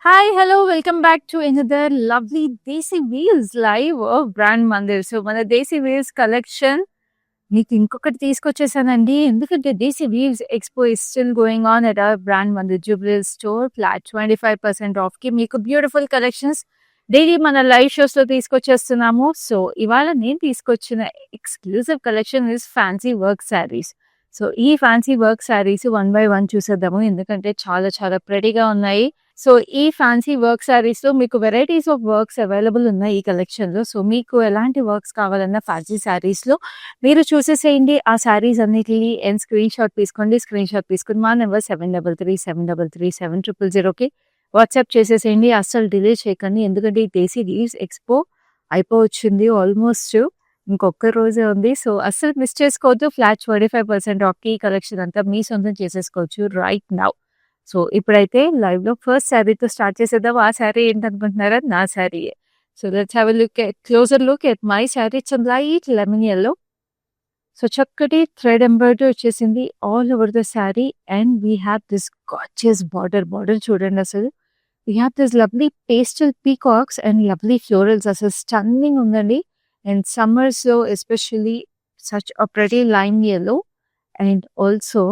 Hi, hello, welcome back to another lovely Desi Wheels live of Brand Mandir. So, మన Desi Wheels collection మీకు ఇంకొకటి తీసుకొచ్చేసానండి. ఎందుకంటే Desi Wheels Expo is still going on at our Brand Mandir Jubilee store. Flat 25% off కి మీకు beautiful collections daily మన live shows లో తీసుకొచ్చేస్తున్నాము. So ఇవాళ నేను తీసుకొచ్చిన exclusive collection is fancy work saris. So ఈ ఫ్యాన్సీ వర్క్ శారీస్ 1 by 1 చూసేద్దాము. ఎందుకంటే చాలా చాలా ప్రెటీగా ఉన్నాయి. సో ఈ ఫ్యాన్సీ వర్క్ శారీస్ లో మీకు వెరైటీస్ ఆఫ్ వర్క్స్ అవైలబుల్ ఉన్నాయి ఈ కలెక్షన్ లో. సో మీకు ఎలాంటి వర్క్స్ కావాలన్నా ఫ్యాన్సీ శారీస్ లో మీరు చూసేసేయండి. ఆ శారీస్ అన్నిటిని అండ్ స్క్రీన్ షాట్ తీసుకోండి. స్క్రీన్ షాట్ తీసుకుని మా నెంబర్ 7337337000కి వాట్సాప్ చేసేసేయండి. అస్సలు డిలే చేయకండి. ఎందుకంటే ఈ దేశీ లీవ్స్ ఎక్స్పో అయిపోవచ్చింది ఆల్మోస్ట్. ఇంకొక రోజే ఉంది. సో అస్సలు మిస్ చేసుకోవద్దు. ఫ్లాట్ 25% ఆఫ్కి ఈ కలెక్షన్ అంతా మీ సొంతం చేసేసుకోవచ్చు రైట్ నౌ. సో ఇప్పుడైతే లైవ్ లో ఫస్ట్ శారీతో స్టార్ట్ చేసేద్దాం. ఆ శారీ ఏంటనుకుంటున్నారా? నా శారీయే. So let's have a look at closer look at my sari. It's light lemon yellow. So చక్కటి థ్రెడ్ ఎంబ్రాయిడరీ వచ్చేసింది all over the sari and we have this gorgeous border చూడండి అసలు. We have this lovely pastel peacocks and lovely florals. అసలు stunning ఉందండి. And summers లో especially such a pretty lime yellow and also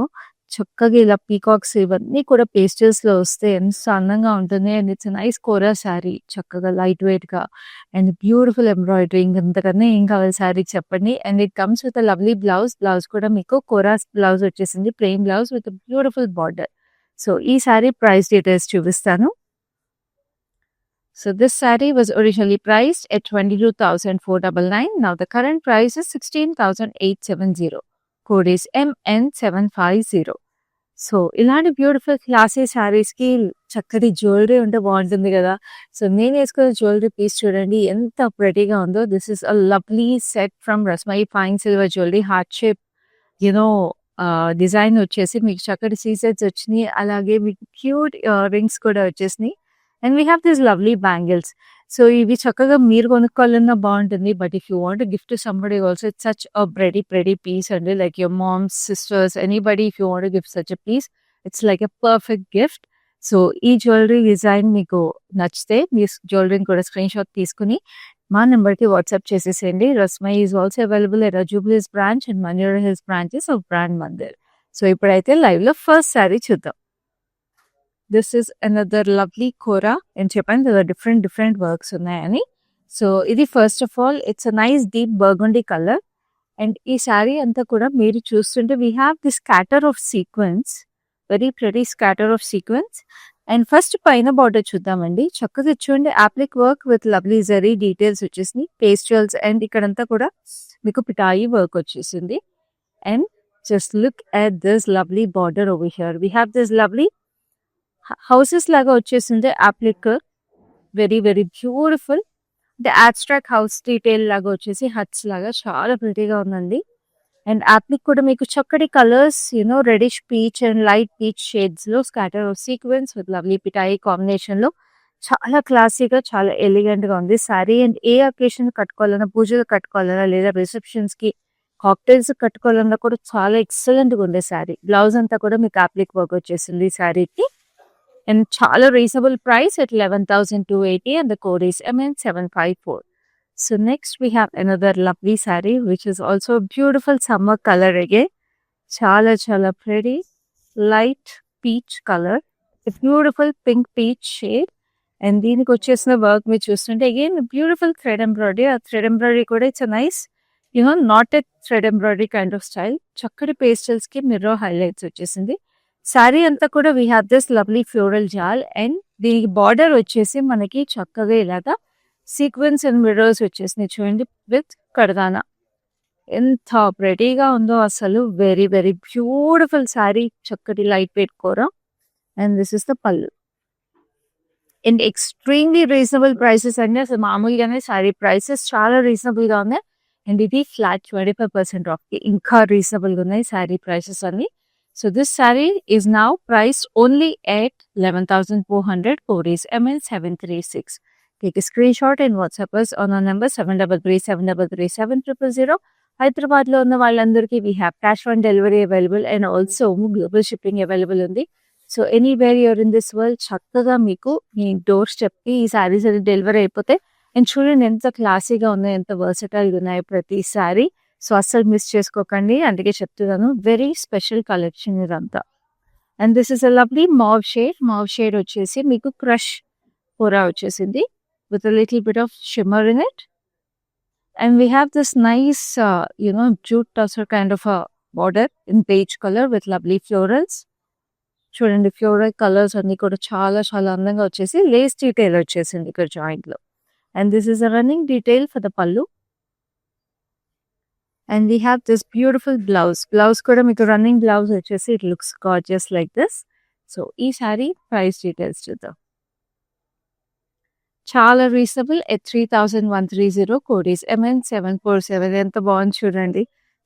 చక్కగా ఇలా peacocks ఇవన్నీ కూడా పేస్టల్స్ లో వస్తే ఎంత అందంగా ఉంటుంది. అండ్ ఇట్స్ నైస్ కోరా శారీ, చక్కగా లైట్ వెయిట్ గా అండ్ బ్యూటిఫుల్ ఎంబ్రాయిడరీ. ఇంకంతకన్నా ఏం కావాలి శారీకి చెప్పండి. And it comes with lovely blouse కూడా మీకు కోరా బ్లౌజ్ వచ్చేసింది, plain blouse with beautiful border. So ఈ శారీ ప్రైస్ డీటెయిల్స్ చూపిస్తాను. So this saree was originally priced at 22,499. Now the current price is 16,870. Code is MN750. So ఇలాంటి beautiful classy saris కి చక్కటి jewellery ఉంటే బాగుంటుంది కదా. సో నేను వేసుకున్న జ్యువెలరీ పీస్ చూడండి ఎంత ప్రెటీగా ఉందో. This is a lovely set from Rasmayi fine silver jewellery. Heart shape you know design వచ్చేసి మీకు చక్కటి సీసెట్స్ వచ్చినాయి. అలాగే మీకు క్యూట్ రింగ్స్ కూడా వచ్చేసినాయి. And we have this lovely bangles. So ఇవి చక్కగా మీరు కొనుక్కోవాలన్నా బాగుంటుంది. But if you want gift somebody also it's such a pretty piece అండి. Like your moms, sisters, anybody if you want gift such a piece it's like a perfect gift. So ఈ jewellery design మీకు నచ్చితే మీ జ్యువెలరీని కూడా screen shot తీసుకుని మా నెంబర్కి WhatsApp చేసేసేయండి. Rasmayi is also available at Jubilee's branch and మన్యూర్ hills branches of brand Mandir. So ఇప్పుడైతే లైవ్ లో ఫస్ట్ శారీ చూద్దాం. This is another lovely kora. నేను చెప్పాను కదా డిఫరెంట్ వర్క్స్ ఉన్నాయని. సో ఇది first of all it's a nice deep burgundy colour. And ఈ శారీ అంతా కూడా మీరు చూస్తుంటే we have this scatter of sequins, very pretty scatter of sequins. And first పైన బార్డర్ చూద్దామండి. చక్కగా చూడండి అప్లిక్ work with lovely zari details వచ్చేసింది, పేస్టల్స్ అండ్ ఇక్కడంతా కూడా మీకు పిటాయి వర్క్ వచ్చేసింది. And just look at this lovely border over here. We have this lovely houses లాగా వచ్చేసింది అప్లిక్, వెరీ బ్యూటిఫుల్. అంటే abstract హౌస్ డీటెయిల్ లాగా వచ్చేసి హట్స్ లాగా చాలా ప్రిటీగా ఉందండి. అండ్ అప్లిక్ కూడా మీకు చక్కటి colours reddish peach and light peach shades లో scatter of sequins with lovely పిటాయి కాంబినేషన్ లో చాలా క్లాసీగా చాలా ఎలిగెంట్ గా ఉంది సారీ. అండ్ ఏ అకేషన్ కట్టుకోవాలన్నా, పూజలు కట్టుకోవాలన్నా లేదా రిసెప్షన్స్ కి కాక్టైల్స్ కట్టుకోవాలన్నా కూడా చాలా ఎక్సలెంట్ గా ఉండే శారీ. బ్లౌజ్ అంతా కూడా మీకు అప్లిక్ వర్క్ వచ్చేసింది ఈ శారీకి. And chala reasonable price at 11,280 and the code is MN754. So next we have another lovely saree which is also a beautiful summer color again. Chala pretty light peach color. A beautiful pink peach shade. And దీనికి వచ్చేసిన work మీరు చూస్తుంటే again beautiful thread embroidery. ఆ thread embroidery కూడా it's a nice not a thread embroidery kind of style. చక్కటి pastels కి mirror highlights వచ్చేసింది. శారీ అంతా కూడా we have this lovely floral jaal. And దీనికి బార్డర్ వచ్చేసి మనకి చక్కగా ఇలాగా సీక్వెన్స్ అండ్ మిర్రర్స్ వచ్చేసినాయి చూడండి విత్ కడదానా. ఎంత ప్రెటీగా ఉందో అసలు. వెరీ బ్యూటిఫుల్ శారీ, చక్కటి లైట్ వెయిట్ కూర. అండ్ దిస్ ఇస్ ద పళ్ళు. అండ్ ఎక్స్ట్రీమ్లీ రీజనబుల్ ప్రైసెస్ అండి. అసలు మామూలుగానే శారీ ప్రైసెస్ చాలా రీజనబుల్ గా ఉన్నాయి. అండ్ ఇది ఫ్లాట్ 25% ఆఫ్ కి ఇంకా రీజనబుల్ గా ఉన్నాయి శారీ ప్రైసెస్ అన్ని. So this saree is now priced only at 11,400. Code is MN736. Take a screenshot and WhatsApp us on our number 7337337000. Hyderabad లో ఉన్న వాళ్ళందరికీ we have cash on delivery available and also global shipping available ఉంది. So anywhere you're in this world చక్కగా మీకు మీ door స్టెప్కి ఈ శారీస్ అది delivery అయిపోతే and చూడండి ఎంత క్లాసీగా ఉన్నాయి, ఎంత వర్సటైల్గా ఉన్నాయి ప్రతి శారీ. సో అస్సలు మిస్ చేసుకోకండి, అందుకే చెప్తున్నాను వెరీ స్పెషల్ కలెక్షన్ ఇదంతా. And this is a lovely mauve shade వచ్చేసి మీకు క్రష్ పూరా వచ్చేసింది with a little bit of shimmer in it. And we have this nice, jute tussar kind of a border in beige color with lovely florals. చూడండి floral colours అన్ని కూడా చాలా చాలా అందంగా వచ్చేసి లేస్ డీటెయిల్ వచ్చేసింది ఇక్కడ జాయింట్ లో. And this is a running detail for the pallu. And we have this beautiful blouse కూడా మీకు రన్నింగ్ బ్లౌజ్ వచ్చేసి it looks gorgeous like this. So ఈ సారీ ప్రైస్ డీటెయిల్స్ చూద్దాం. చాలా reasonable at 3,130 code is MN747. ఎంత బాగుంది చూడండి,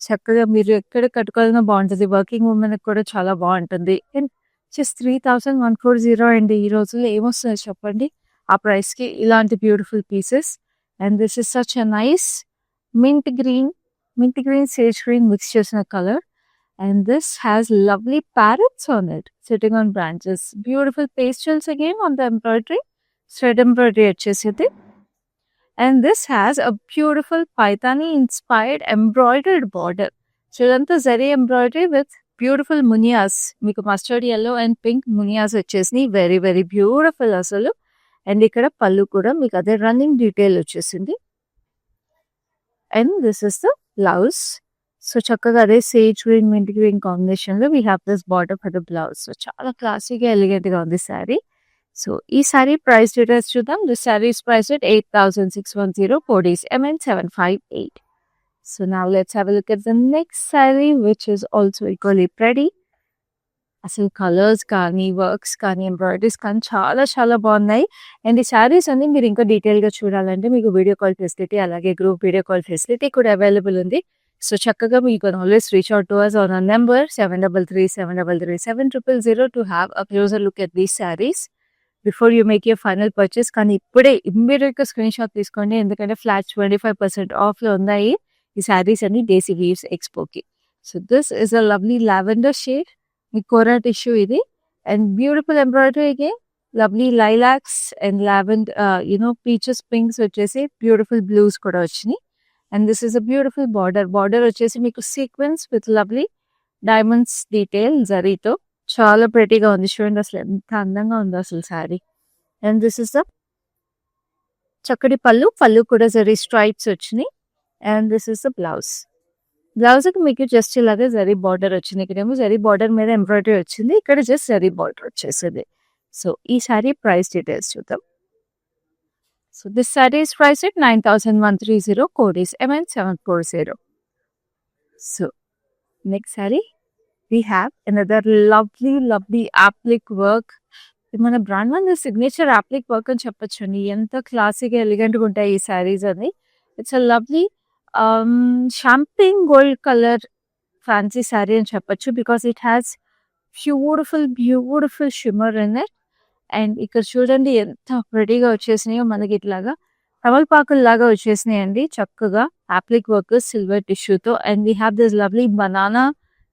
చక్కగా మీరు ఎక్కడ కట్టుకోవాలన్నా బాగుంటుంది, వర్కింగ్ ఉమెన్ కూడా చాలా బాగుంటుంది. అండ్ జస్ట్ 3,140 అండి. ఈ రోజుల్లో ఏమొస్తుంది చెప్పండి ఆ ప్రైస్కి ఇలాంటి beautiful pieces. And this is such a nice mint green sage green mix చేసిన colour. And this has lovely parrots on it sitting on branches. Beautiful pastels again on the embroidery, thread embroidery వచ్చేసింది. And this has a beautiful Paithani inspired embroidered border. So ఇదంతా zari embroidery with beautiful munias, మీకు mustard yellow and pink munias వచ్చేసినాయి. Very very beautiful అసలు. అండ్ ఇక్కడ పళ్ళు కూడా మీకు అదే రన్నింగ్ డీటెయిల్ వచ్చేసింది. And this is the blouse. So చక్కగా అదే sage green mint green combination లో we have this border for the blouse. So చాలా క్లాసీగా ఎలిగెంట్ గా ఉంది శారీ. సో ఈ సారీ ప్రైస్ డీటెయిల్స్ చూద్దాం. This sari is price at 8,610. Code is MN758. So now let's have a look at the next sari which is also equally pretty. అసలు colours కానీ works కానీ embroideries కానీ చాలా చాలా బాగున్నాయి. అండ్ ఈ శారీస్ అన్ని మీరు ఇంకా డీటెయిల్గా చూడాలంటే మీకు వీడియో కాల్ ఫెసిలిటీ అలాగే గ్రూప్ వీడియో కాల్ ఫెసిలిటీ కూడా అవైలబుల్ ఉంది. సో చక్కగా you can always reach out to us on our number 7337337000 to have a closer look at these sarees before you make your final purchase. కానీ ఇప్పుడే ఇమ్మీడియట్గా screen shot తీసుకోండి, ఎందుకంటే flat 25% ఆఫ్లో ఉన్నాయి ఈ శారీస్ అన్ని డేసీ వీవ్స్ ఎక్స్పోకి. So this is a lovely lavender shade, మీ కోరా టిష్యూ ఇది. And beautiful embroidery again, lovely lilacs and lavender peaches pinks వచ్చేసి బ్యూటిఫుల్ బ్లూస్ కూడా వచ్చినాయి. And this is a beautiful border వచ్చేసి మీకు sequence with lovely diamonds detail జరీతో చాలా ప్రెటీగా ఉంది. చూడండి అసలు ఎంత అందంగా ఉందో అసలు sari. And this is the చక్కటి పళ్ళు కూడా జరీ స్ట్రైప్స్ వచ్చినాయి. అండ్ దిస్ ఇస్ ద బ్లౌజ్కి మీకు జస్ట్ ఇలాగే జరీ బార్డర్ వచ్చింది. ఇక్కడేమో జరీ బార్డర్ మీద ఎంబ్రాయిడరీ వచ్చింది, ఇక్కడ జస్ట్ జరీ బార్డర్ వచ్చేసింది. సో ఈ శారీ ప్రైస్ డీటెయిల్స్ చూద్దాం. So this sari is price at 9,130. Code is MN740. So next sari we have another lovely applique work. మన brand one signature applique work అని చెప్పొచ్చండి. ఎంత క్లాసీగా ఎలిగెంట్గా ఉంటాయి ఈ శారీస్ అని. It's a lovely champagne gold colour fancy sari అని చెప్పొచ్చు, because it has beautiful shimmer in it. And ఇక్కడ చూడండి ఎంత ప్రెటీగా వచ్చేసినాయో, మనకి ఇట్లాగా తమలపాకులు లాగా వచ్చేసినాయి అండి చక్కగా applique వర్క్ సిల్వర్ టిష్యూతో. And we have this lovely banana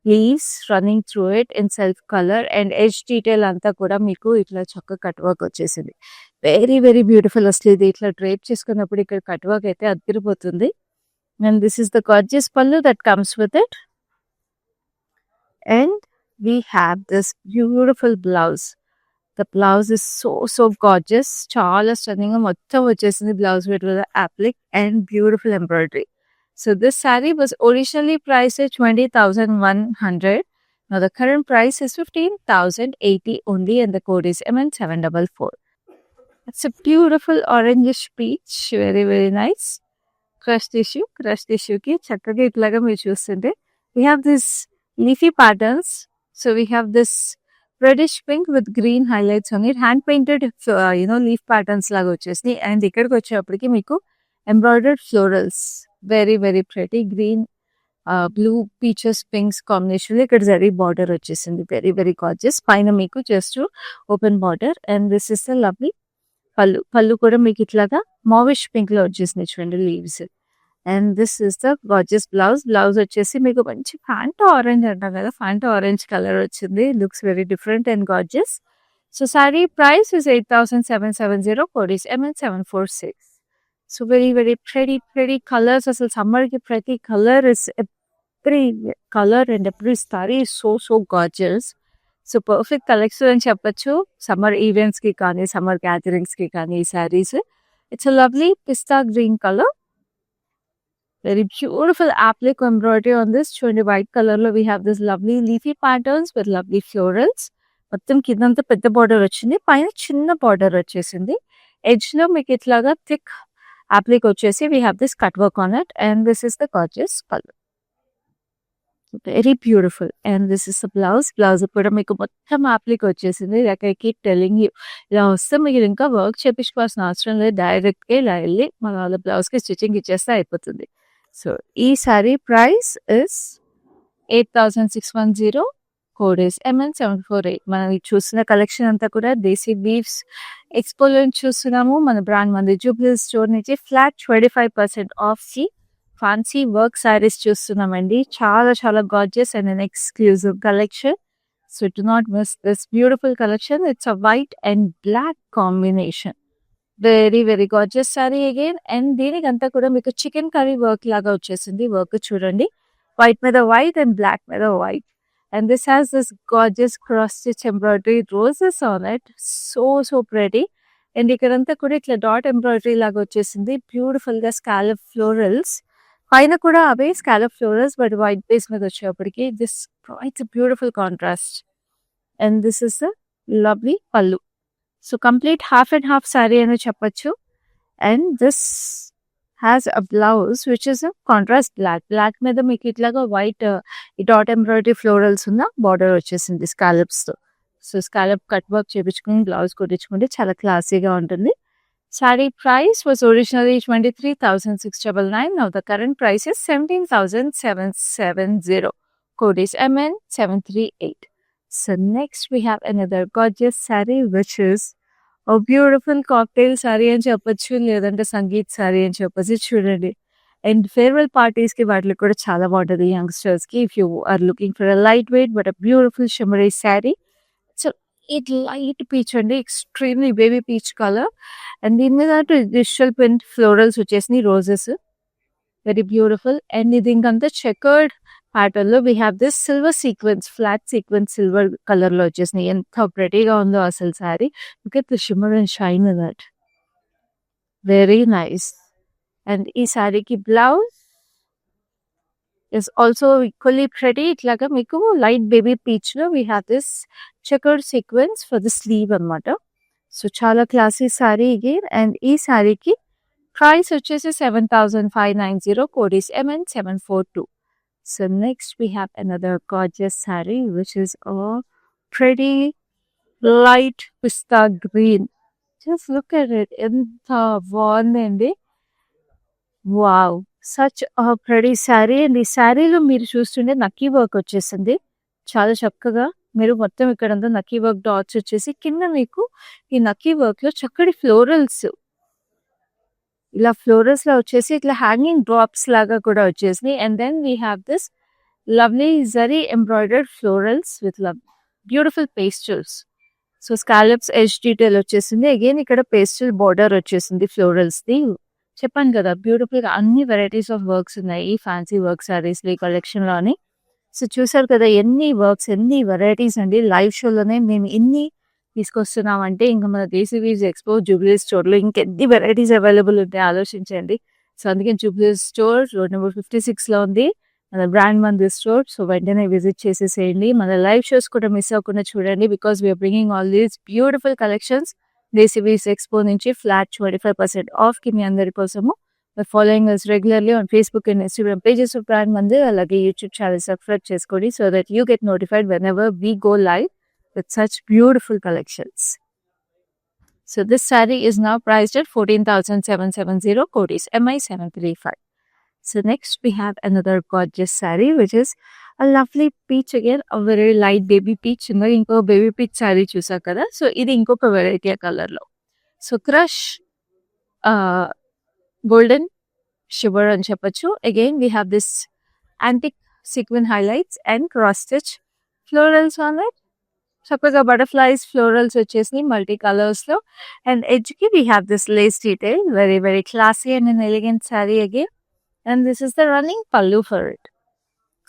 leaves running through it in self color and edge detail అంతా కూడా మీకు ఇట్లా చక్క కట్ వర్క్ వచ్చేసింది. Very very beautiful. అసలు ఇది ఇట్లా డ్రేప్ చేసుకున్నప్పుడు ఇక్కడ కట్ వర్క్ అయితే అదిరిపోతుంది. And this is the gorgeous pallu that comes with it. And we have this beautiful blouse. The blouse is so gorgeous, చాలా స్టన్నింగ్ గా మొత్తం వచ్చేసింది blouse with applique and beautiful embroidery. So this saree was originally priced at 20,100. Now the current price is 15,080 only, and the code is MN744. It's a beautiful orangish peach, very nice. Crush tissue ki chakkaga itlaga meer chustunte. We have this leafy patterns. So we have this reddish pink with green highlights on it, hand painted leaf patterns laga vachesni. And ikkadiki vachapudiki meeku embroidered florals, very pretty green, blue, peaches, pinks combination. ఇక్కడ zari border వచ్చేసింది, very gorgeous. పైన మీకు just open border. And this is the lovely పళ్ళు కూడా మీకు ఇట్లాగా మావిష్ pink లో వచ్చేసింది చూడండి leaves. And this is the gorgeous blouse. Blouse వచ్చేసి మీకు మంచి ఫ్యాంటా ఆరెంజ్ అంటాం కదా, ఫ్యాంటా ఆరెంజ్ కలర్ వచ్చింది. Looks very different and gorgeous. So sorry price is 8,770, code is MN746. So very very pretty colours. అసలు సమ్మర్కి ప్రతి colour is every colour and every sorry so gorgeous. So perfect collection అని చెప్పొచ్చు summer ఈవెంట్స్కి కానీ summer గ్యాదరింగ్స్కి కానీ ఈ saris. It's a lovely pista green colour. Very beautiful applique embroidery on this. చూడండి white colour లో we have this lovely leafy patterns with lovely florals. మొత్తం కిందంతా పెద్ద బార్డర్ వచ్చింది, పైన చిన్న బార్డర్ వచ్చేసింది. ఎడ్జ్ లో మీకు ఇట్లాగా థిక్ applique వచ్చేసి we have this cut work on it and this is the gorgeous color. Very beautiful. And this is the blouse. Blouse కూడా మీకు మొత్తం applique వచ్చేసింది. Like I keep telling you, ఇలా వస్తే మీరు ఇంకా వర్క్ చేపించుకోవాల్సిన అవసరం లేదు. డైరెక్ట్ గా ఇలా వెళ్ళి మన వాళ్ళ బ్లౌజ్ కి స్టిచ్చింగ్ ఇచ్చేస్తే అయిపోతుంది. సో ఈ sari price is 8,610, code is MN748. మనం చూస్తున్న కలెక్షన్ అంతా కూడా దేశీ వీవ్స్ ఎక్స్పోలో చూస్తున్నాము. మన బ్రాండ్ మంది జూబ్లీ స్టోర్ నుంచి ఫ్లాట్ 25% ఆఫ్ కి ఫ్యాన్సీ వర్క్ సారీస్ చూస్తున్నామండి. చాలా gorgeous and an exclusive collection. So do not miss this beautiful collection. It's a white and black combination. Very very gorgeous sari again. And దీనికంతా కూడా మీకు చికెన్ కర్రీ వర్క్ లాగా వచ్చేసింది. Work చూడండి, white మీద వైట్ అండ్ బ్లాక్ మీద white. And this has this gorgeous cross stitch embroidery roses on it. So pretty. And ఇక్కడంతా కూడా ఇట్లా డాట్ ఎంబ్రాయిడరీ లాగా వచ్చేసింది. బ్యూటిఫుల్ గా స్కాలప్ ఫ్లోరల్స్, పైన కూడా అవే scallop florals but white base మీద వచ్చేప్పటికి this provides a beautiful contrast. And this is the lovely pallu. So complete half and half sari అని చెప్పొచ్చు. And this has a blouse which is a contrast black మీద మీకు ఇట్లాగా వైట్ ఈ dot embroidery florals ఉన్న border వచ్చేసింది స్కాలప్స్ తో. So scallop cut work చేపించుకుని బ్లౌజ్ కుట్టించుకుంటే చాలా క్లాసీగా ఉంటుంది. Saree price was originally 23,699. Now the current price is 17,770. Code is MN738. So next we have another gorgeous saree which is a beautiful cocktail saree అని చెప్పొచ్చు, లేదంటే sangeet saree అని చెప్పొచ్చు. చూడండి, అండ్ ఫేర్వెల్ పార్టీస్ కి వాటికి కూడా చాలా బాగుంటుంది యంగ్స్టర్స్ కి. If you are looking for a light weight but a beautiful shimmery saree. So it light peach అండి, extremely baby peach colour. And దీని మీద డిజిటల్ ప్రింట్ ఫ్లోరల్స్ వచ్చేసినాయి, రోజెస్. Very beautiful. అండ్ ఇది ఇంకంతా చెకర్డ్ ప్యాటర్న్ లో we have this silver sequence, flat sequence silver colour లో వచ్చేసినాయి. ఎంత ప్రెటీగా ఉందో అసలు saree. Look at the shimmer and shine in that. Very nice. And ఈ సారీకి blouse is also equally pretty. ఇట్లాగా మీకు లైట్ బేబీ పీచ్ లో we have this checkered sequence for the sleeve అన్నమాట. సో చాలా క్లాసీ సారీ అగైన్. అండ్ ఈ సారీకి price వచ్చేసి 7,590, code is MN742. So next we have another gorgeous sari which is a pretty light pista green. Just look at it, ఎంత బాగుందండి. Wow, such a pretty sari. And ఈ శారీలో మీరు చూస్తుంటే నక్కీ వర్క్ వచ్చేసింది చాలా చక్కగా. మీరు మొత్తం ఇక్కడంతా నక్కీ వర్క్ డాట్స్ వచ్చేసి కింద మీకు ఈ నక్కీ వర్క్ లో చక్కటి ఫ్లోరల్స్, ఇలా ఫ్లోరల్స్ లో వచ్చేసి ఇట్లా హ్యాంగింగ్ డ్రాప్స్ లాగా కూడా వచ్చేసినాయి. And then we have this lovely zari embroidered florals with beautiful pastels. So scallops edge detail వచ్చేసింది. అగైన్ ఇక్కడ పేస్టల్ బార్డర్ వచ్చేసింది ఫ్లోరల్స్ ది. చెప్పాను కదా బ్యూటిఫుల్ గా అన్ని వెరైటీస్ ఆఫ్ వర్క్స్ ఉన్నాయి ఫ్యాన్సీ వర్క్ సారీస్ ఈ కలెక్షన్ లోని. సో చూసారు కదా ఎన్ని వర్క్స్, ఎన్ని వెరైటీస్ అండి. లైవ్ షోలోనే మేము ఇన్ని తీసుకొస్తున్నామంటే ఇంకా మన Desi weaves expo Jubilee store లో ఇంకెన్ని వెరైటీస్ అవైలబుల్ ఉంటాయి ఆలోచించండి. సో అందుకని జూబ్లీ స్టోర్ రోడ్ నెంబర్ 56 లో ఉంది మన బ్రాండ్ మంది స్టోర్. సో వెంటనే విజిట్ చేసేసేయండి. మన లైవ్ షోస్ కూడా మిస్ అవ్వకుండా చూడండి because we're bringing all these beautiful collections Desi weaves expo నుంచి ఫ్లాట్ 25% ఆఫ్ కి మీ అందరి కోసము. Following us regularly on Facebook and Instagram pages of Brand Mandir. అలాగే యూట్యూబ్ ఛానల్ సబ్స్క్రైబ్ చేసుకోండి so that you get notified whenever we go live with such beautiful collections. So this saree is now priced at 14,770, code is MI735. So next we have another gorgeous saree which is a lovely peach again, a very light baby peach. ఇంకో baby peach saree చూసా కదా. So ఇది ఇంకొక variety colour లో. So crush golden shimmer అని చెప్పొచ్చు. Again we have this antique sequin highlights and cross stitch florals on it. చక్కగా butterflies florals వచ్చేసి multi colors లో, and edge కి we have this lace detail, very very classy and an elegant saree again, and this is the running pallu for it.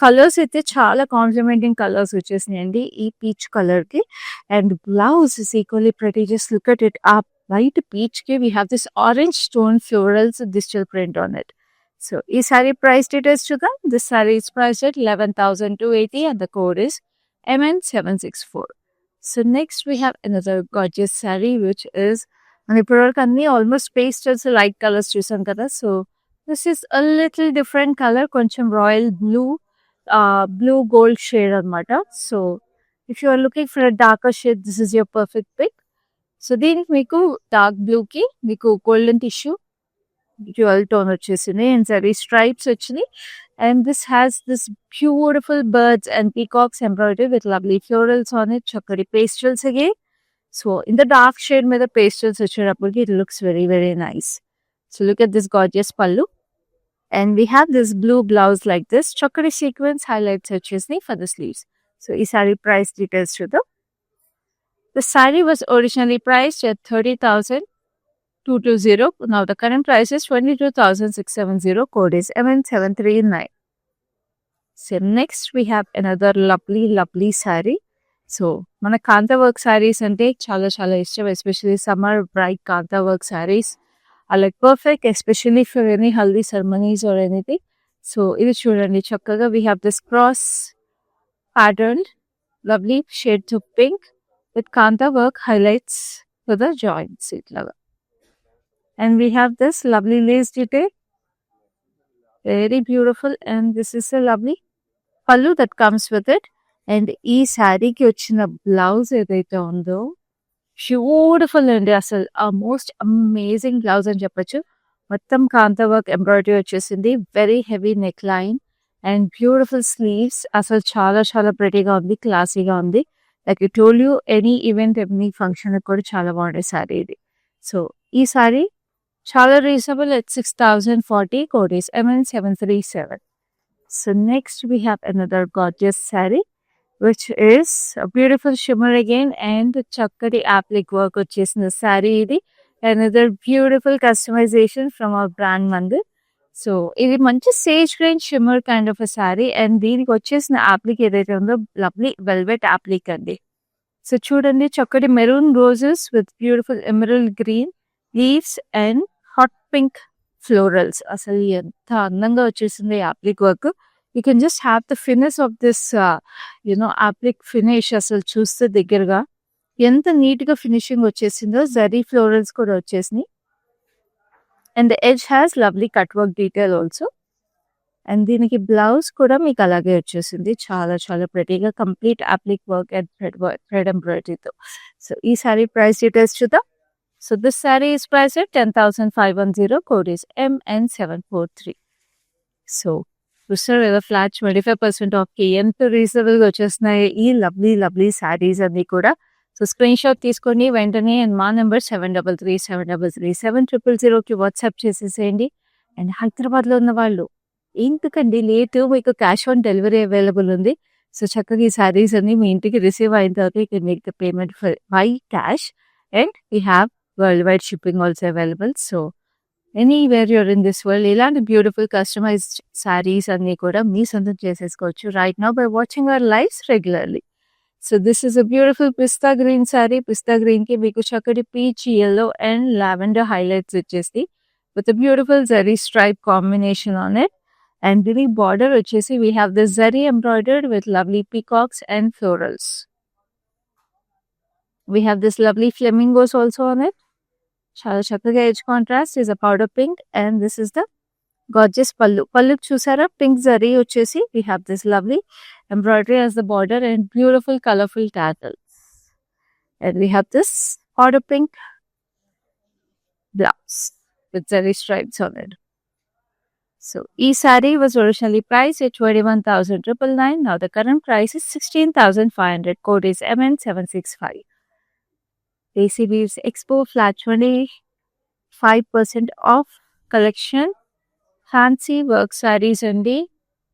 Colours అయితే చాలా complimenting colours వచ్చేసినాయండి ఈ peach colour కి, and blouse is equally pretty. Just look at it, ఆ white peach కి we have this orange stone florals digital print on it. So ఈ sari price details చూద్దాం. This sari is price at 11,280 and the code is MN764. So next we have another gorgeous saree which is, మన ఇప్పటివరకు అన్ని almost pastels light colours చూసాం కదా. So this is a little different colour, కొంచెం royal blue gold shade anamata. So if you are looking for a darker shade, this is your perfect pick. So దీనికి మీకు dark blue కి మీకు golden tissue dual tone వచ్చేసింది and zari stripes వచ్చినాయి, and this has this beautiful birds and peacocks embroidery with lovely florals on it. చక్కటి pastels అగే. So in the dark shade మీద pastels వచ్చేటప్పటికి it looks very very nice. So look at this gorgeous pallu, and we have this blue blouse like this. Chakri sequence highlights వచ్చేసి for the sleeves. So ఈ saree price details చూద్దాం. The saree was originally priced at 30,220. Now the current price is 22,670. Code is MN739. So next we have another lovely saree. So మన కాంతా work sarees అంటే చాలా చాలా ఇష్టం, especially summer bright kantha work sarees are like perfect, especially for any haldi ceremonies or anything. So ఇది చూడండి చక్కగా we have this cross patterned lovely shades of pink with kanta work highlights for the joints itlaga, and we have this lovely lace detail, very beautiful, and this is a lovely pallu that comes with it. And ఈ saree కి వచ్చిన blouse ఏదైతే ఉందో beautiful అండి, అసలు ఆ most amazing blouse అని చెప్పొచ్చు. మొత్తం కాంతా వర్క్ ఎంబ్రాయిడరీ వచ్చేసింది, very heavy neck line and beautiful sleeves. అసలు చాలా చాలా ప్రెటీగా ఉంది, క్లాసీగా ఉంది. Like you told you, any event any function కూడా చాలా బాగుండే సారీ ఇది. సో ఈ సారీ చాలా reasonable at 6,040. Code is MN737. So next we have another gorgeous saree which is a beautiful shimmer again, and chakkati applique work వచ్చేసిన saree ఇది. Another beautiful customization from our brand Mandir. So ఇది మంచి sage green shimmer kind of a saree, and దీనికి వచ్చేసిన applique ఏదైతే ఉందో lovely velvet applique అండి. So చూడండి చక్కటి maroon roses with beautiful emerald green leaves and hot pink florals. అసలు ఎంత అందంగా వచ్చేసింది applique work. You can just have the finish of this applique finish. అసలు చూస్తే దగ్గరగా ఎంత నీట్ గా ఫినిషింగ్ వచ్చేసిందో. జరీ ఫ్లోరల్స్ కూడా వచ్చేసినాయి, and the edge has lovely cut work detail also, and దీనికి బ్లౌజ్ కూడా మీకు అలాగే వచ్చేసింది, చాలా చాలా ప్రెటీగా complete applique work and thread ఎంబ్రాయిడరీతో. సో ఈ సారీ ప్రైస్ డీటెయిల్స్ చూద్దాం. So this sari is price at 10,510. Code is MN743. So చూస్తారు కదా, ఫ్లాట్ 25% ఆఫ్కి ఎంత రీజనబుల్గా వచ్చేస్తున్నాయి ఈ లవ్లీ శారీస్ అన్నీ కూడా. సో స్క్రీన్ షాట్ తీసుకొని వెంటనే మా నెంబర్ 7337337000కి వాట్సాప్ చేసేసేయండి. అండ్ హైదరాబాద్లో ఉన్న వాళ్ళు ఎందుకండి లేటు, మీకు క్యాష్ ఆన్ డెలివరీ అవైలబుల్ ఉంది. సో చక్కగా ఈ శారీస్ అన్ని మీ ఇంటికి రిసీవ్ అయిన తర్వాత you can make the payment by cash, and we have world wide shipping also available. So anywhere you're in this world ఇలాంటి బ్యూటిఫుల్ కస్టమైజ్డ్ శారీస్ అన్ని కూడా మీ సొంతం చేసేసుకోవచ్చు right now by watching our lives regularly. So this is a beautiful pista green sari. Pista green కి మీకు చక్కటి peach, yellow and lavender highlights వచ్చేసి with beautiful zari stripe combination on it. And దీని బార్డర్ వచ్చేసి we have this zari embroidered with lovely peacocks and florals. We have this lovely flamingos also on it. చాలా చక్కగా edge contrast is a powder pink, and this is the gorgeous pallu. Pallu చూసారా, pink zari వచ్చేసి we have this lovely embroidery as the border and beautiful colorful tassels, and we have this powder pink blouse with zari stripes on it. So each saree was originally priced at 21,999. Now the current price is 16,500. Code is MN765. Daisy Weaves Expo flat 25% off collection fancy work saris అండి.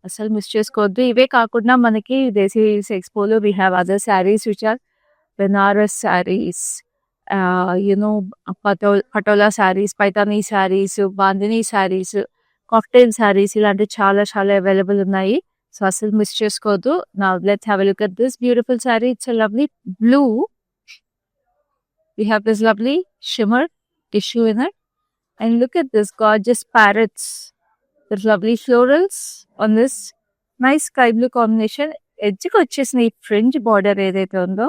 అసలు miss చేసుకోవద్దు. ఇవే కాకుండా మనకి దేశీ ఎక్స్పోలో we have other saris which are Benaras saris, Patola saris, Paithani saris, Bandhani saris, cocktail saris ఇలాంటివి చాలా చాలా అవైలబుల్ ఉన్నాయి. సో అసలు మిస్ చేసుకోవద్దు. Now let's have a look at this beautiful sari. It's a lovely blue. We have this lovely shimmer tissue in it. And look at this gorgeous parrots. There's lovely florals on this nice sky blue combination. Edge వచ్చేసిన ఈ fringe border ఏదైతే ఉందో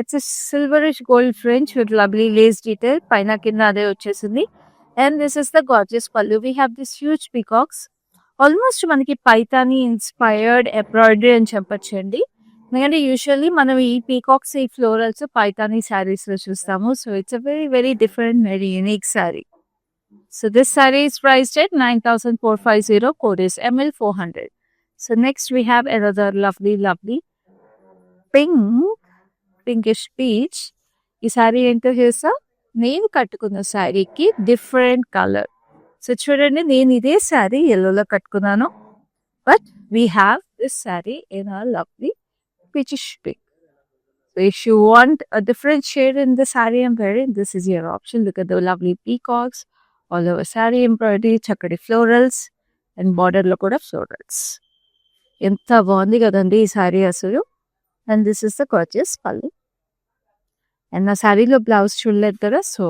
it's silverish gold fringe with lovely lace detail. పైన కింద అదే వచ్చేసింది. And this is the gorgeous pallu. We have this huge peacocks. Almost మనకి Paithani inspired embroidery అని చెప్పొచ్చండి. ఎందుకంటే యూజువల్లీ మనం ఈ పీకాక్స్, ఈ ఫ్లోరల్స్ పైతానీ శారీస్ లో చూస్తాము. So it's a very very different, very unique sari. So this saree is priced at 9,450. Code is ML 400. So next we have another lovely pinkish peach. ఈ సారీ ఏంటో తెలుసా? నేను కట్టుకున్న శారీకి డిఫరెంట్ కలర్. సో చూడండి, నేను ఇదే శారీ ఎల్లోలో కట్టుకున్నాను. But we have this sari in a lovely peachish pink. So if you want a different shade in the saree I'm wearing, this is your option. Look at the lovely peacocks, all over saree embroidery, చక్కటి florals and border లో కూడా florals. ఎంత బాగుంది కదండి ఈ sorry అసలు. And this is the gorgeous పల్లు. And నా శారీలో బ్లౌజ్ చూడలేదు కదా, సో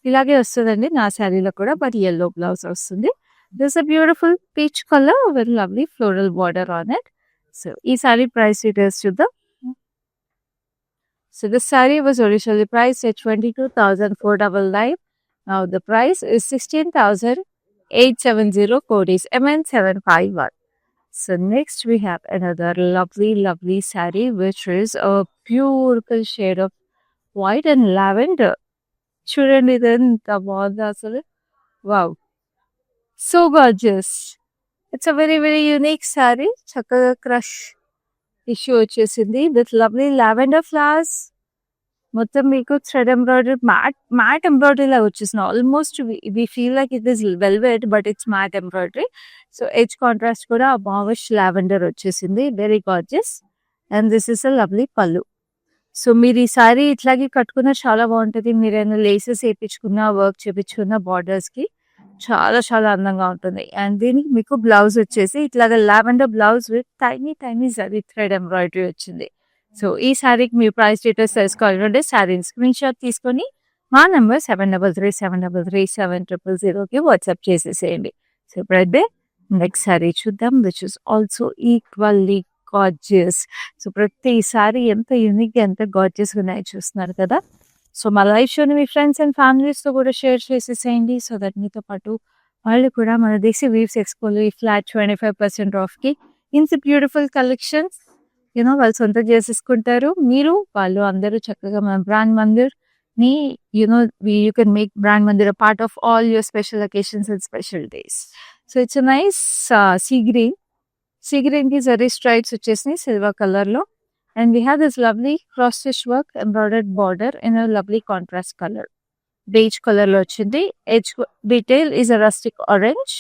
ఇలాగే వస్తుందండి నా శారీలో కూడా, బట్ ఎల్లో బ్లౌజ్ వస్తుంది. This a beautiful peach colour with lovely floral border on it. So ఈ సారీ ప్రైస్ డీటెయిల్స్ చూద్దాం. So this saree was originally priced at 22,499. Now the price is 16,870. Code is MN751. So next we have another lovely saree which is a beautiful shade of white and lavender. Chudandi identa bagundi asalu. Wow. So gorgeous. It's a very very unique saree. Chakkaga crush issue వచ్చేసింది with lovely lavender flowers. మొత్తం మీకు thread embroidery, matte embroidery లాగా వచ్చేసింది. Almost we feel like it is velvet but it's matte embroidery. So edge contrast కూడా బావిష్ lavender వచ్చేసింది. Very gorgeous. And this is a lovely pallu. So మీరు ఈ sorry ఇట్లాగే కట్టుకున్న చాలా బాగుంటుంది. మీరు ఏమైనా లేసెస్ వేయించుకున్న, వర్క్ చేయించుకున్న బార్డర్స్కి చాలా చాలా అందంగా ఉంటుంది. అండ్ దీనికి మీకు బ్లౌజ్ వచ్చేసి ఇట్లాగా lavender blouse with tiny zari thread embroidery వచ్చింది. సో ఈ శారీకి మీ ప్రైస్ డీటెయిల్స్ తెలుసుకోవాలంటే శారీని స్క్రీన్ షాట్ తీసుకొని మా నెంబర్ 7337337000కి వాట్సాప్ చేసేసేయండి. సో ఇప్పుడైతే నెక్స్ట్ శారీ చూద్దాం, which is also equally gorgeous. So ప్రతి సారీ ఎంత యూనిక్గా, ఎంత గార్జియస్గా ఉన్నాయో చూస్తున్నారు కదా. సో మా లైవ్ షోని మీ ఫ్రెండ్స్ అండ్ ఫ్యామిలీస్తో కూడా షేర్ చేసేసేయండి. సో దట్ మీతో పాటు వాళ్ళు కూడా మన దేశీ వీవ్స్ ఎక్స్పోలో ఈ ఫ్లాట్ 25% ఆఫ్కి ఇంత బ్యూటిఫుల్ కలెక్షన్స్ వాళ్ళు సొంతం చేసేసుకుంటారు. మీరు వాళ్ళు అందరూ చక్కగా మన బ్రాండ్ మందిర్ని you can make brand Mandir a part of all your special occasions and special days. So it's a nice sea గ్రీన్కి జరీ స్ట్రైప్స్ వచ్చేసినాయి సిల్వర్ కలర్లో. And we have this lovely cross stitch work embroidered border in a lovely contrast color. Beige color lo ochindi. Edge detail is a rustic orange.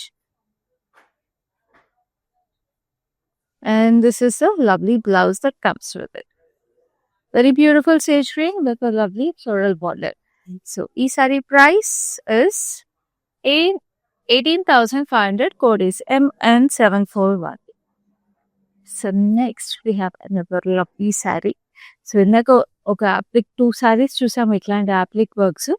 And this is a lovely blouse that comes with it. Very beautiful sage green with a lovely floral border. So, ee saree price is 18,500. Code is MN741. So next we have another lovely saree. So ఇందాక ఒక అప్లిక్ 2 sarees చూసాము ఇట్లాంటి అప్లిక్ works.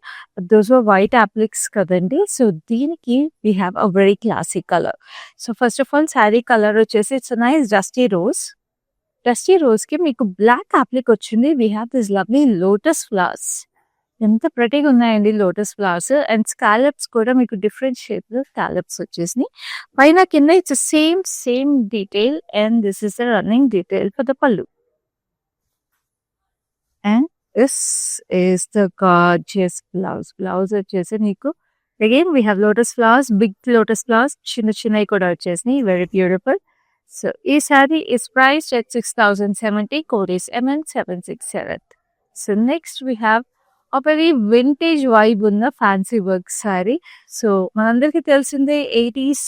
Those were white appliques కదండి. So దీనికి we have a very classic colour. So first of all sari colour వచ్చేసి it's nice dusty రోజ్కి మీకు black అప్లిక్ వచ్చింది. We have this lovely lotus flowers. ఎంత ప్రతిగా ఉన్నాయండి లోటస్ ఫ్లవర్స్. అండ్ స్కాలప్స్ కూడా మీకు డిఫరెంట్ షేప్లో స్కాలప్స్ వచ్చేసినాయి. పైన కింద it's same detail. And this is the running detail for the pallu. And this is the gorgeous blouse వచ్చేసి మీకు again we have lotus flowers, big lotus flowers, చిన్నవి కూడా వచ్చేసినాయి. Very beautiful. సో ఈ sari is priced at 6,070. Code is MN767. So next we have very vintage vibe ఉన్న fancy work sari. So మనందరికీ తెలిసిందే 80s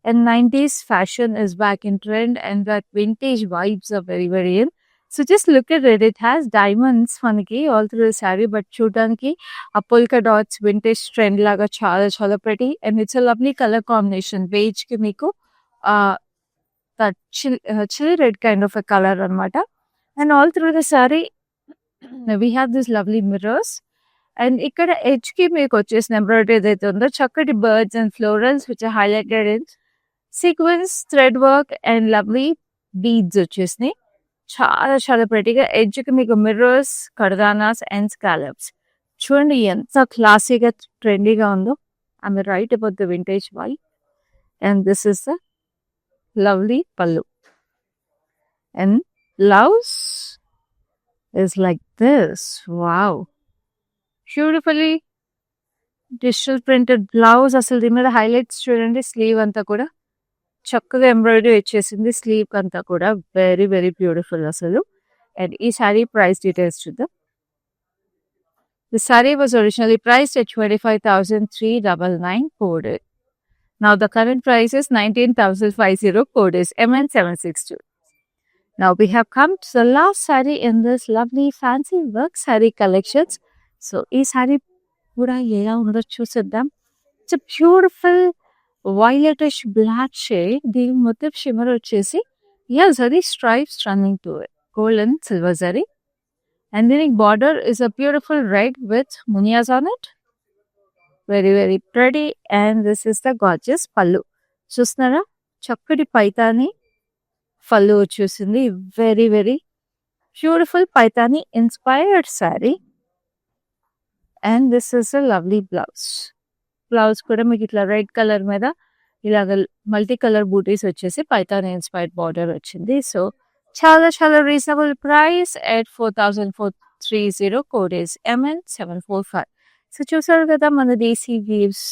and 90s fashion is back in trend and that vintage vibes are very very in. So just look at it. It has diamonds మనకి all through the saree, but చూడడానికి ఆ polka dots vintage trend లాగా చాలా చాలా pretty and it's a lovely color combination. Beige కి మీకు that chili red kind of a color అన్నమాట. And all through the saree we have this lovely mirrors. And ఇక్కడ edge కి మీకు వచ్చేసిన ఎంబ్రాయిడరీ ఏదైతే ఉందో చక్కటి birds and florals which are highlighted in sequins, thread work and lovely beads వచ్చేసినాయి. చాలా చాలా prettyగా edge కి మీకు మిర్రర్స్, కర్దానాస్ అండ్ స్కాలప్స్. చూడండి ఎంత క్లాసీగా ట్రెండీగా ఉందో. I'm write about the vintage vibe. And this is the lovely pallu. And blouse is like this. Wow. Beautifully digital printed blouse. అసలు దీని మీద హైలైట్స్ చూడండి. స్లీవ్ అంతా కూడా చక్కగా ఎంబ్రాయిడరీ వచ్చేసింది స్లీవ్ అంతా కూడా. వెరీ వెరీ బ్యూటిఫుల్ అసలు. అండ్ ఈ సారీ ప్రైస్ డీటెయిల్స్ చూద్దాం. The saree was originally priced at 25,399 coded. Now the current price is 19,050 code is MN762. Now we have come to the last saree in this lovely fancy work saree collections. So ee saree kuda ela undo chuseddam. It's a beautiful violetish black shade. Deen motif shimmer vachesi zari stripes running to it. Gold and silver zari. And then border is a beautiful red with munias on it. Very very pretty. And this is the gorgeous pallu. చూస్తున్నారా చక్కటి పైతాని పళ్ళు వచ్చేసింది. Very very beautiful Paithani inspired sari. And this is a lovely blouse. Blouse కూడా మీకు ఇట్లా red colour మీద ఇలాగ multi colour butis వచ్చేసి పైతాని ఇన్స్పైర్డ్ బార్డర్ వచ్చింది. సో చాలా చాలా reasonable price at 4,430 code is MN745. So చూసారు కదా మన Desi weaves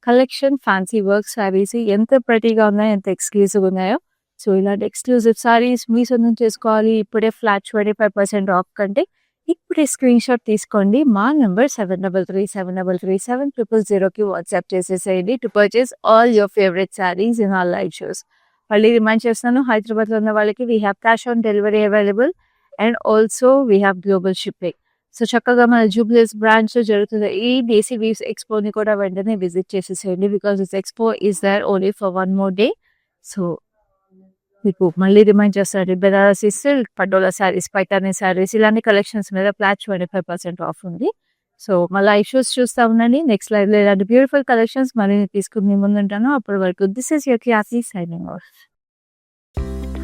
collection fancy work saris ఎంత ప్రెటీగా ఉన్నాయో, ఎంత ఎక్స్క్లూజివ్ ఉన్నాయో. సో ఇలాంటి ఎక్స్క్లూజివ్ శారీస్ మీ సొంతం చేసుకోవాలి ఇప్పుడే ఫ్లాట్ 25% ఆఫ్ కంటే ఇప్పుడే స్క్రీన్ షాట్ తీసుకోండి. మా నెంబర్ 7337337000కి వాట్సాప్ చేసేసేయండి to purchase all your favourite sarees in our live shows. మళ్ళీ రిమైండ్ చేస్తున్నాను, హైదరాబాద్లో ఉన్న వాళ్ళకి we have cash on delivery available and also we have global shipping. So చక్కగా మన జూబ్లీస్ బ్రాంచ్లో జరుగుతున్న ఈ దేశీ వీవ్స్ ఎక్స్పోని కూడా వెంటనే విజిట్ చేసేసేయండి because this expo is there only for 1 more day. So మీకు మళ్ళీ రిమైండ్ చేస్తాను, బెనారసి సిల్క్, పటోలా శారీస్, పైతానీ శారీస్ ఇలాంటి కలెక్షన్స్ మీద ఫ్లాట్ 25% ఆఫ్ ఉంది. సో మా లైవ్ షోస్ చూస్తూ ఉండండి. నెక్స్ట్ లైవ్లో ఇలాంటి బ్యూటిఫుల్ కలెక్షన్స్ మళ్ళీ తీసుకుని మీ ముందు ఉంటాను. అప్పటి వరకు this is your classy signing off.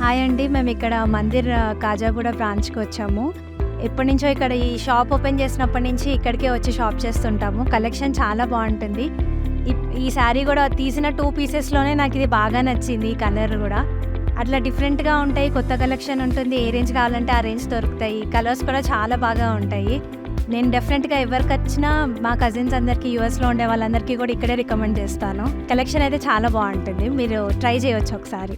Hi అండి, మేము ఇక్కడ మందిర్ కాజాగూడ బ్రాంచ్కి వచ్చాము. ఎప్పటి నుంచో ఇక్కడ ఈ షాప్ ఓపెన్ చేసినప్పటి నుంచి ఇక్కడికే వచ్చి షాప్ చేస్తుంటాము. కలెక్షన్ చాలా బాగుంటుంది. ఈ శారీ కూడా తీసిన 2 పీసెస్లోనే నాకు ఇది బాగా నచ్చింది. ఈ కలర్ కూడా అట్లా డిఫరెంట్గా ఉంటాయి. కొత్త కలెక్షన్ ఉంటుంది. ఏ రేంజ్ కావాలంటే ఆ రేంజ్ దొరుకుతాయి. కలర్స్ కూడా చాలా బాగా ఉంటాయి. నేను డెఫినెట్గా ఎవరికి వచ్చినా మా కజిన్స్ అందరికీ, యూఎస్లో ఉండే వాళ్ళందరికీ కూడా ఇక్కడే రికమెండ్ చేస్తాను. కలెక్షన్ అయితే చాలా బాగుంటుంది. మీరు ట్రై చేయవచ్చు ఒకసారి.